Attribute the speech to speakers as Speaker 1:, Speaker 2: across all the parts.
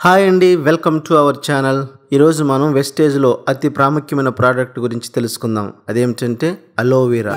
Speaker 1: Hi అండి, welcome to our channel. ఈరోజు మనం వెస్టేజ్లో అతి ప్రాముఖ్యమైన ప్రోడక్ట్ గురించి తెలుసుకుందాం. అదేమిటంటే అలోవెరా.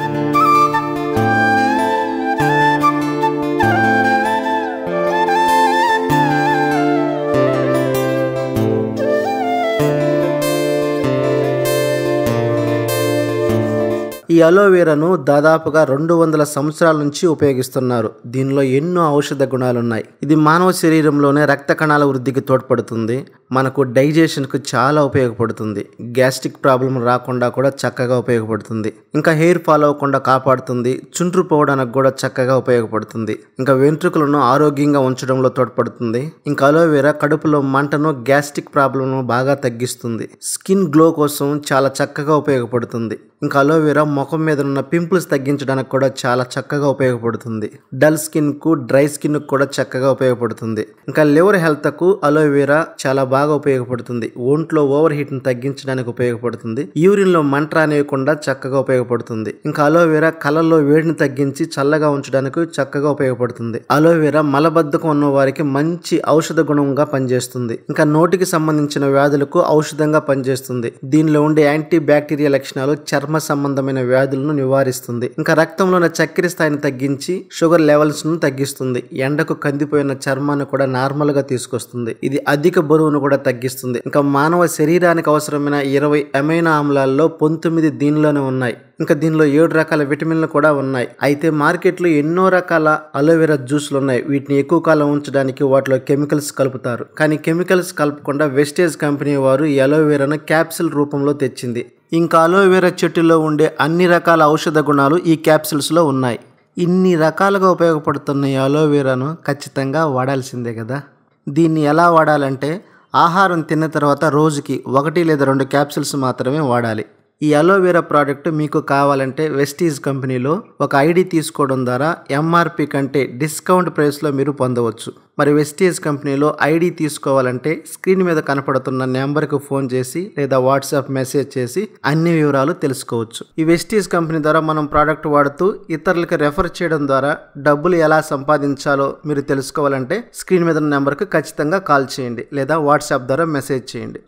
Speaker 1: ఈ అలోవెరాను దాదాపుగా 200 సంవత్సరాల నుంచి ఉపయోగిస్తున్నారు. దీనిలో ఎన్నో ఔషధ గుణాలు ఉన్నాయి. ఇది మానవ శరీరంలోనే రక్త కణాల వృద్ధికి తోడ్పడుతుంది. మనకు డైజెషన్కు చాలా ఉపయోగపడుతుంది. గ్యాస్ట్రిక్ ప్రాబ్లం రాకుండా కూడా చక్కగా ఉపయోగపడుతుంది. ఇంకా హెయిర్ ఫాల్ అవ్వకుండా కాపాడుతుంది. చుండ్రు పోవడానికి కూడా చక్కగా ఉపయోగపడుతుంది. ఇంకా వెంట్రుకలను ఆరోగ్యంగా ఉంచడంలో తోడ్పడుతుంది. ఇంకా అలోవెరా కడుపులో మంటను, గ్యాస్ట్రిక్ ప్రాబ్లంను బాగా తగ్గిస్తుంది. స్కిన్ గ్లో కోసం చాలా చక్కగా ఉపయోగపడుతుంది. ఇంకా అలోవెరా ముఖం మీద ఉన్న పింపుల్స్ తగ్గించడానికి కూడా చాలా చక్కగా ఉపయోగపడుతుంది. డల్ స్కిన్ కు, డ్రై స్కిన్ కు కూడా చక్కగా ఉపయోగపడుతుంది. ఇంకా లివర్ హెల్త్ కు అలోవెరా చాలా బాగా ఉపయోగపడుతుంది. ఒంట్లో ఓవర్ హీట్ ను తగ్గించడానికి ఉపయోగపడుతుంది. యూరిన్ లో మంట రానివ్వకుండా చక్కగా ఉపయోగపడుతుంది. ఇంకా అలోవెరా కళ్ళల్లో వేడిని తగ్గించి చల్లగా ఉంచడానికి చక్కగా ఉపయోగపడుతుంది. అలోవెరా మలబద్ధకం ఉన్న వారికి మంచి ఔషధ గుణంగా పనిచేస్తుంది. ఇంకా నోటికి సంబంధించిన వ్యాధులకు ఔషధంగా పనిచేస్తుంది. దీనిలో ఉండే యాంటీ బ్యాక్టీరియా లక్షణాలు చర్మ సంబంధమైన వ్యాధులను నివారిస్తుంది. ఇంకా రక్తంలో ఉన్న చక్కెర స్థాయిని తగ్గించి షుగర్ లెవెల్స్ ను తగ్గిస్తుంది. ఎండకు కందిపోయిన చర్మాన్ని కూడా నార్మల్ గా తీసుకొస్తుంది. ఇది అధిక బరువును కూడా తగ్గిస్తుంది. ఇంకా మానవ శరీరానికి అవసరమైన 20 అమైనో ఆమ్లాల్లో 19 దీనిలోనే ఉన్నాయి. ఇంకా దీనిలో 7 రకాల విటమిన్లు కూడా ఉన్నాయి. అయితే మార్కెట్లో ఎన్నో రకాల అలోవెరా జ్యూస్లు ఉన్నాయి. వీటిని ఎక్కువ కాలం ఉంచడానికి వాటిలో కెమికల్స్ కలుపుతారు. కానీ కెమికల్స్ కలపకుండా వెస్టేజ్ కంపెనీ వారు ఈ అలోవెరాను క్యాప్సిల్ రూపంలో తెచ్చింది. ఇంకా అలోవెరా చెట్టులో ఉండే అన్ని రకాల ఔషధ గుణాలు ఈ క్యాప్సిల్స్లో ఉన్నాయి. ఇన్ని రకాలుగా ఉపయోగపడుతున్న ఈ అలోవెరాను ఖచ్చితంగా వాడాల్సిందే కదా. దీన్ని ఎలా వాడాలంటే ఆహారం తిన్న తర్వాత రోజుకి 1 లేదా 2 క్యాప్సిల్స్ మాత్రమే వాడాలి. ఈ అలోవెరా ప్రోడక్ట్ మీకు కావాలంటే వెస్టీజ్ కంపెనీలో ఒక ఐడి తీసుకోవడం ద్వారా ఎంఆర్పి కంటే డిస్కౌంట్ ప్రైస్లో మీరు పొందవచ్చు. మరి వెస్టీజ్ కంపెనీలో ఐడి తీసుకోవాలంటే స్క్రీన్ మీద కనపడుతున్న నెంబర్కి ఫోన్ చేసి లేదా వాట్సాప్ మెసేజ్ చేసి అన్ని వివరాలు తెలుసుకోవచ్చు. ఈ వెస్టీజ్ కంపెనీ ద్వారా మనం ప్రోడక్ట్ వాడుతూ ఇతరులకు రెఫర్ చేయడం ద్వారా డబ్బులు ఎలా సంపాదించాలో మీరు తెలుసుకోవాలంటే స్క్రీన్ మీద ఉన్న నెంబర్కి ఖచ్చితంగా కాల్ చేయండి లేదా వాట్సాప్ ద్వారా మెసేజ్ చేయండి.